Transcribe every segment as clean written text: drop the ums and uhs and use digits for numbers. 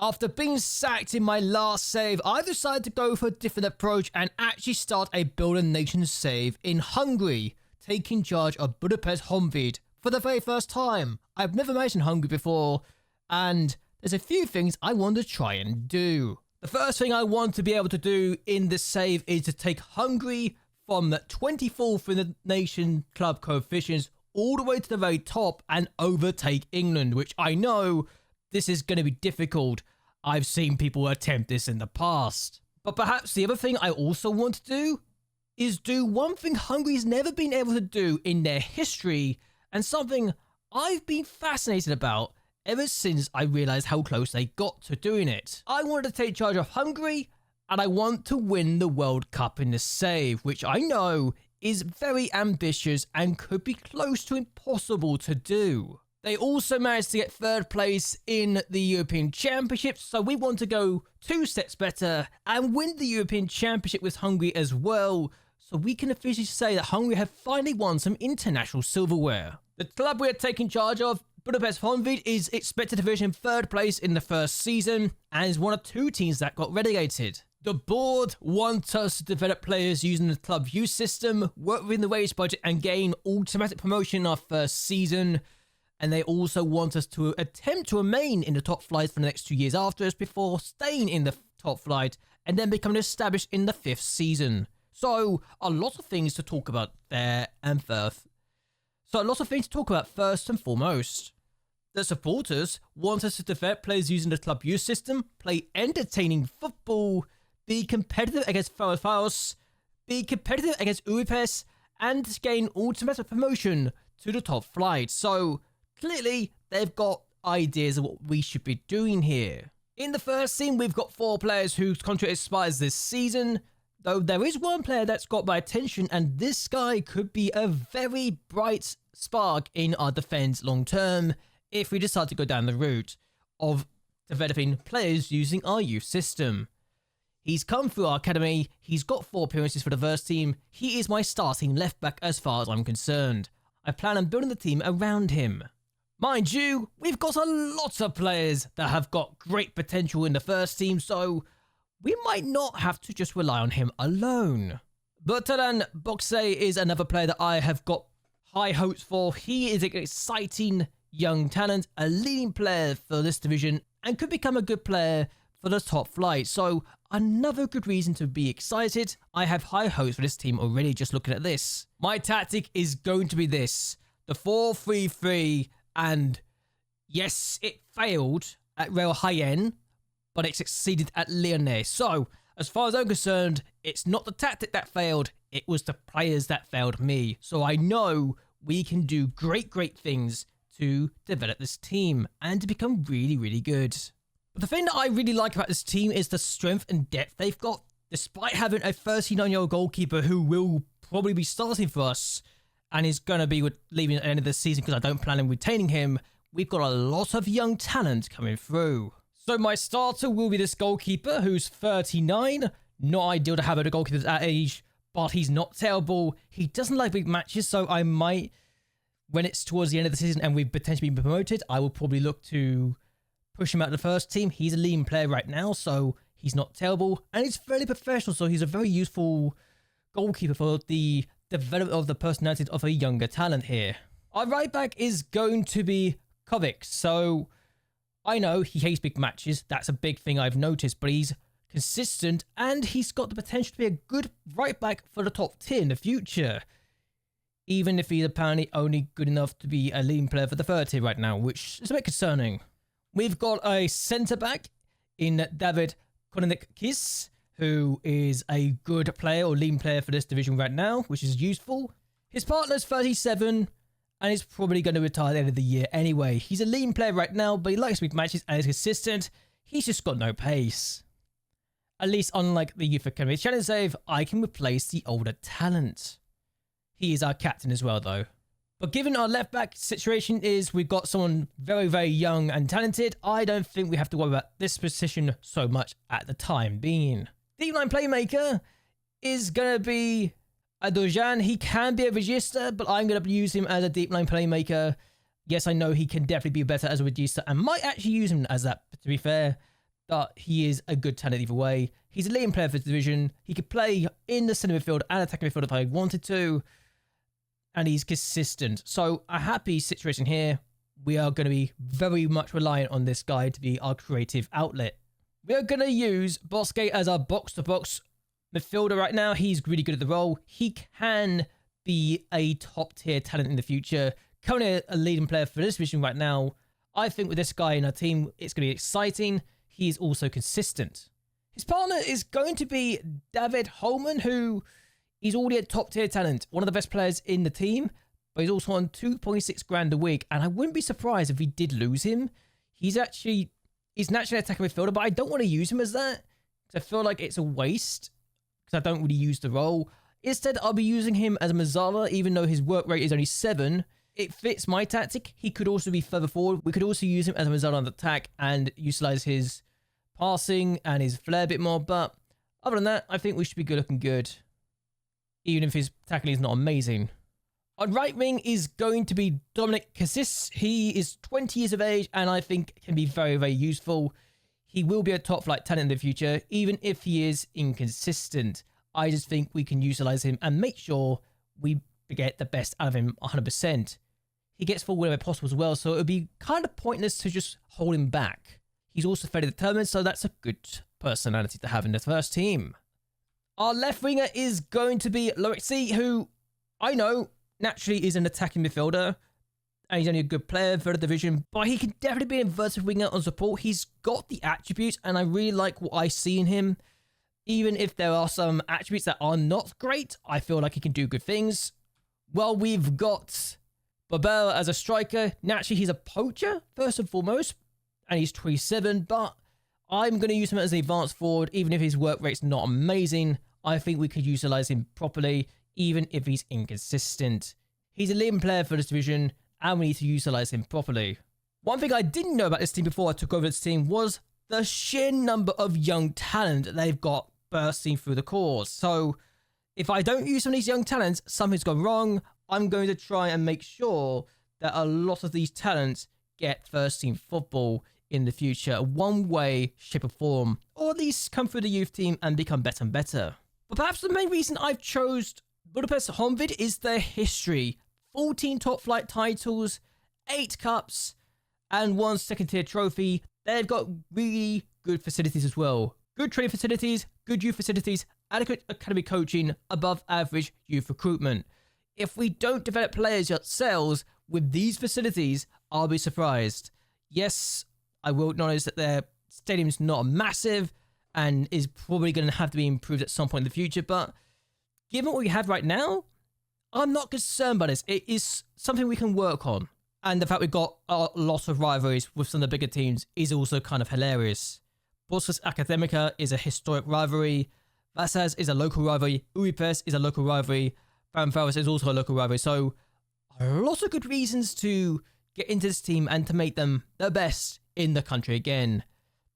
After being sacked in my last save, I've decided to go for a different approach and actually start a Build a Nation save in Hungary, taking charge of Budapest Honvéd for the very first time. I've never mentioned Hungary before, and there's a few things I want to try and do. The first thing I want to be able to do in this save is to take Hungary from 24th in the nation club coefficients all the way to the very top and overtake England, which I know this is going to be difficult. I've seen people attempt this in the past. But perhaps the other thing I also want to do is do one thing Hungary's never been able to do in their history, and something I've been fascinated about ever since I realized how close they got to doing it. I wanted to take charge of Hungary, and I want to win the World Cup in the save, which I know is very ambitious and could be close to impossible to do. They also managed to get third place in the European Championship, so we want to go 2 steps better and win the European Championship with Hungary as well, so we can officially say that Hungary have finally won some international silverware. The club we are taking charge of, Budapest Honvéd, is expected to finish in 3rd place in the first season and is one of 2 teams that got relegated. The board want us to develop players using the club youth system, work within the wage budget and gain automatic promotion in our first season. And they also want us to attempt to remain in the top flight for the next 2 years after us before staying in the top flight and then becoming established in the 5th season. So a lot of things to talk about there and first. First and foremost. The supporters want us to develop players using the club youth system, play entertaining football, be competitive against Ferencváros, be competitive against Budapest, and gain automatic promotion to the top flight. So clearly, they've got ideas of what we should be doing here. In the first team, we've got 4 players whose contract expires this season, though there is one player that's got my attention, and this guy could be a very bright spark in our defense long term if we decide to go down the route of developing players using our youth system. He's come through our academy, he's got 4 appearances for the first team, he is my starting left back as far as I'm concerned. I plan on building the team around him. Mind you, we've got a lot of players that have got great potential in the first team, so we might not have to just rely on him alone. Bertrand Boxe is another player that I have got high hopes for. He is an exciting young talent, a leading player for this division, and could become a good player for the top flight. So another good reason to be excited. I have high hopes for this team already just looking at this. My tactic is going to be this. The 4-3-3, and yes, it failed at Real Jaén, but it succeeded at Lyonnais. So, as far as I'm concerned, it's not the tactic that failed, it was the players that failed me. So I know we can do great things to develop this team and to become really, really good. But the thing that I really like about this team is the strength and depth they've got. Despite having a 39-year-old goalkeeper who will probably be starting for us and is going to be leaving at the end of the season because I don't plan on retaining him, we've got a lot of young talent coming through. So my starter will be this goalkeeper who's 39. Not ideal to have a goalkeeper at that age, but he's not terrible. He doesn't like big matches, so I might, when it's towards the end of the season and we've potentially been promoted, I will probably look to push him out of the first team. He's a leading player right now, so he's not terrible. And he's fairly professional, so he's a very useful goalkeeper for the development of the personality of a younger talent here. Our right back is going to be Kovic. So I know he hates big matches. That's a big thing I've noticed, but he's consistent and he's got the potential to be a good right back for the top tier in the future. Even if he's apparently only good enough to be a leading player for the 3rd tier right now, which is a bit concerning. We've got a centre back in David Konikis, who is a good player or leading player for this division right now, which is useful. His partner's 37 and he's probably going to retire at the end of the year anyway. He's a leading player right now, but he likes big matches and is consistent. He's just got no pace. At least unlike the Youth Academy challenge save, I can replace the older talent. He is our captain as well though. But given our left back situation is we've got someone very young and talented, I don't think we have to worry about this position so much at the time being. Deep line playmaker is going to be Adojan. He can be a regista, but I'm going to use him as a deep line playmaker. Yes, I know he can definitely be better as a regista and might actually use him as that, to be fair. but he is a good talent either way. He's a leading player for the division. He could play in the centre midfield and attacking midfield if I wanted to, and he's consistent. So a happy situation here. We are going to be very much reliant on this guy to be our creative outlet. We are going to use Bosque as our box-to-box midfielder right now. He's really good at the role. He can be a top-tier talent in the future. Currently a leading player for this division right now. I think with this guy in our team, it's going to be exciting. He is also consistent. His partner is going to be David Holman, who is already a top-tier talent, one of the best players in the team, but he's also on 2.6 grand a week, and I wouldn't be surprised if we did lose him. He's naturally an attacking midfielder, but I don't want to use him as that, because I feel like it's a waste, because I don't really use the role. Instead, I'll be using him as a Mazzala, even though his work rate is only 7. It fits my tactic. He could also be further forward. We could also use him as a Mazzala on the attack and utilize his passing and his flair a bit more, but other than that, I think we should be looking good, even if his tackling is not amazing. Our right wing is going to be Dominic Cassis. He is 20 years of age and I think can be very, very useful. He will be a top flight talent in the future, even if he is inconsistent. I just think we can utilize him and make sure we get the best out of him 100%. He gets forward whenever possible as well, so it would be kind of pointless to just hold him back. He's also fairly determined, so that's a good personality to have in the first team. Our left winger is going to be Lorixi, who I know naturally is an attacking midfielder, and he's only a good player for the division, but he can definitely be an inverted winger on support. He's got the attributes, and I really like what I see in him. Even if there are some attributes that are not great, I feel like he can do good things. Well, we've got Babel as a striker. Naturally, he's a poacher, first and foremost, and he's 27, but I'm going to use him as an advanced forward, even if his work rate's not amazing. I think we could utilize him properly, even if he's inconsistent. He's a leading player for this division, and we need to utilize him properly. One thing I didn't know about this team before I took over this team was the sheer number of young talent that they've got bursting through the cores. So if I don't use some of these young talents, something's gone wrong. I'm going to try and make sure that a lot of these talents get first team football in the future, one way, shape or form, or at least come through the youth team and become better and better. But perhaps the main reason I've chose Budapest Honvéd is their history. 14 top flight titles, 8 cups, and 1 second tier trophy. They've got really good facilities as well. Good training facilities, good youth facilities, adequate academy coaching, above average youth recruitment. If we don't develop players ourselves with these facilities, I'll be surprised. Yes, I will acknowledge that their stadium's not massive and is probably going to have to be improved at some point in the future, but given what we have right now, I'm not concerned by this. It is something we can work on. And the fact we've got a lot of rivalries with some of the bigger teams is also kind of hilarious. Borsos Academica is a historic rivalry. Vasas is a local rivalry. Budapest is a local rivalry. Ferencváros is also a local rivalry. So a lot of good reasons to get into this team and to make them the best in the country again.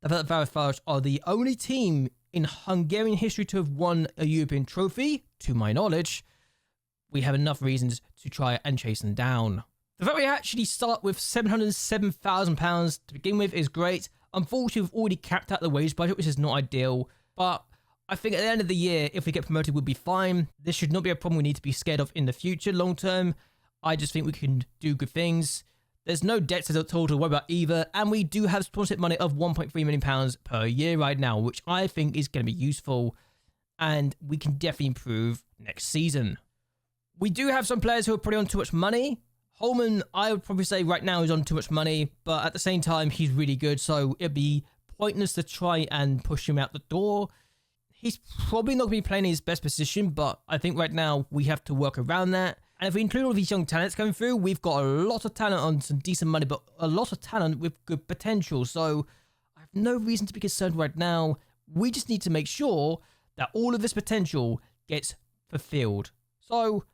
The fact that Ferencváros are the only team in Hungarian history to have won a European trophy, to my knowledge, we have enough reasons to try and chase them down. The fact we actually start with £707,000 to begin with is great. Unfortunately, we've already capped out the wage budget, which is not ideal, but I think at the end of the year, if we get promoted, we'll be fine. This should not be a problem we need to be scared of in the future, long term. I just think we can do good things. There's no debts at all to worry about either, and we do have sponsorship money of £1.3 million per year right now, which I think is going to be useful, and we can definitely improve next season. We do have some players who are probably on too much money. Holman, I would probably say right now is on too much money, but at the same time, he's really good, so it'd be pointless to try and push him out the door. He's probably not going to be playing his best position, but I think right now we have to work around that. And if we include all these young talents coming through, we've got a lot of talent on some decent money, but a lot of talent with good potential. So I have no reason to be concerned right now. We just need to make sure that all of this potential gets fulfilled. So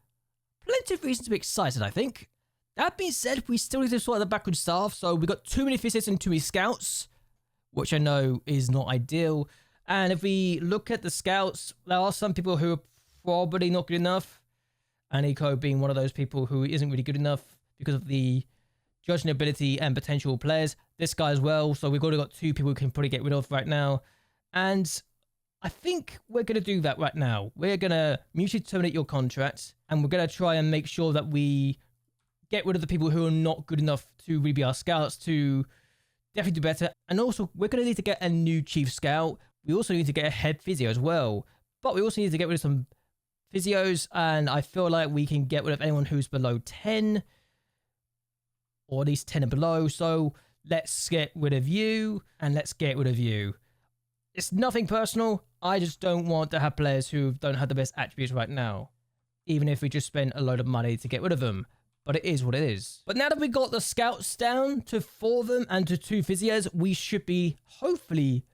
plenty of reasons to be excited, I think. That being said, we still need to sort out the backroom staff. So we've got too many physicists and too many scouts, which I know is not ideal. And if we look at the scouts, there are some people who are probably not good enough. And Eco being one of those people who isn't really good enough because of the judging ability and potential players. This guy as well. So we've already got 2 people we can probably get rid of right now. And I think we're going to do that right now. We're going to mutually terminate your contract, and we're going to try and make sure that we get rid of the people who are not good enough to really be our scouts, to definitely do better. And also, we're going to need to get a new chief scout. We also need to get a head physio as well. But we also need to get rid of some physios, and I feel like we can get rid of anyone who's below 10, or at least 10 and below. So let's get rid of you, and let's get rid of you. It's nothing personal. I just don't want to have players who don't have the best attributes right now, even if we just spend a load of money to get rid of them. But it is what it is. But now that we got the scouts down to 4 of them and to 2 physios, we should be hopefully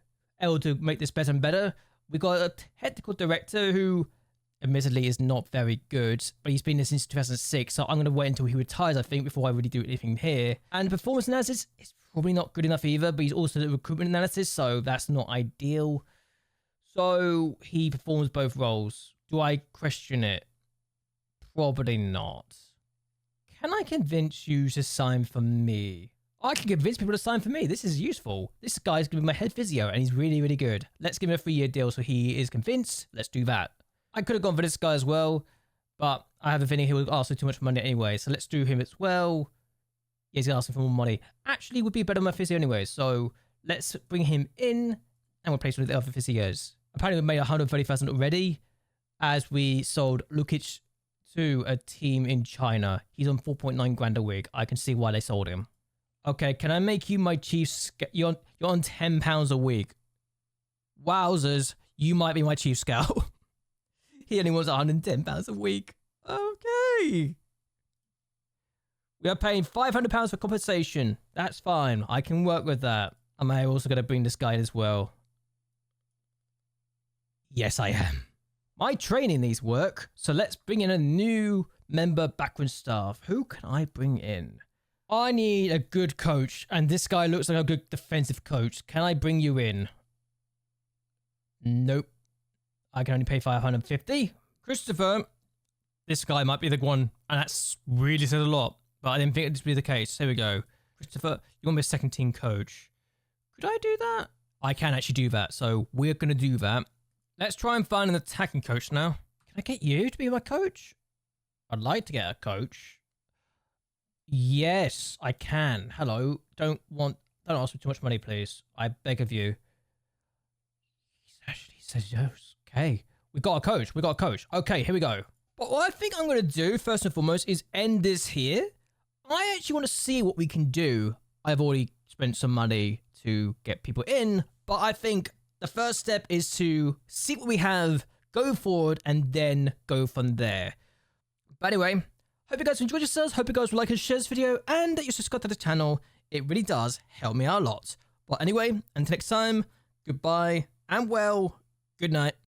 able to make this better and better. We got a technical director who admittedly is not very good, but he's been there since 2006, so I'm going to wait until he retires, I think, before I really do anything here. And performance analysis is probably not good enough either, but he's also the recruitment analysis, so that's not ideal. So he performs both roles. Do I question it? Probably not. Can I convince you to sign for me? I can convince people to sign for me. This is useful. This guy's going to be my head physio, and he's really, really good. Let's give him a 3-year deal so he is convinced. Let's do that. I could have gone for this guy as well, but I have a feeling he would ask for too much money anyway, so let's do him as well. Yeah, he's asking for more money. Actually, would be better than my physio anyway, so let's bring him in and replace one of the other physios. Apparently, we made 130,000 already as we sold Lukic to a team in China. He's on 4.9 grand a week. I can see why they sold him. Okay, can I make you my chief? You're on £10 a week. Wowzers, you might be my chief scout. He only wants £110 a week. Okay. We are paying £500 for compensation. That's fine. I can work with that. Am I also going to bring this guy as well? Yes, I am. My training needs work, so let's bring in a new member backroom staff. Who can I bring in? I need a good coach, and this guy looks like a good defensive coach. Can I bring you in? Nope. I can only pay 550. Christopher, this guy might be the one, and that's really said a lot, but I didn't think it'd be the case. Here we go. Christopher, you want to be a second team coach? Could I do that? I can actually do that, so we're going to do that. Let's try and find an attacking coach now. Can I get you to be my coach? I'd like to get a coach. Yes, I can. Hello. Don't ask for too much money, please. I beg of you. He actually says yes. Okay. We got a coach. We got a coach. Okay, here we go. But what I think I'm going to do, first and foremost, is end this here. I actually want to see what we can do. I've already spent some money to get people in, but I think the first step is to see what we have, go forward, and then go from there. But anyway, hope you guys enjoyed yourselves. Hope you guys will like and share this video, and that you subscribe to the channel. It really does help me out a lot. But anyway, until next time, goodbye, and well, good night.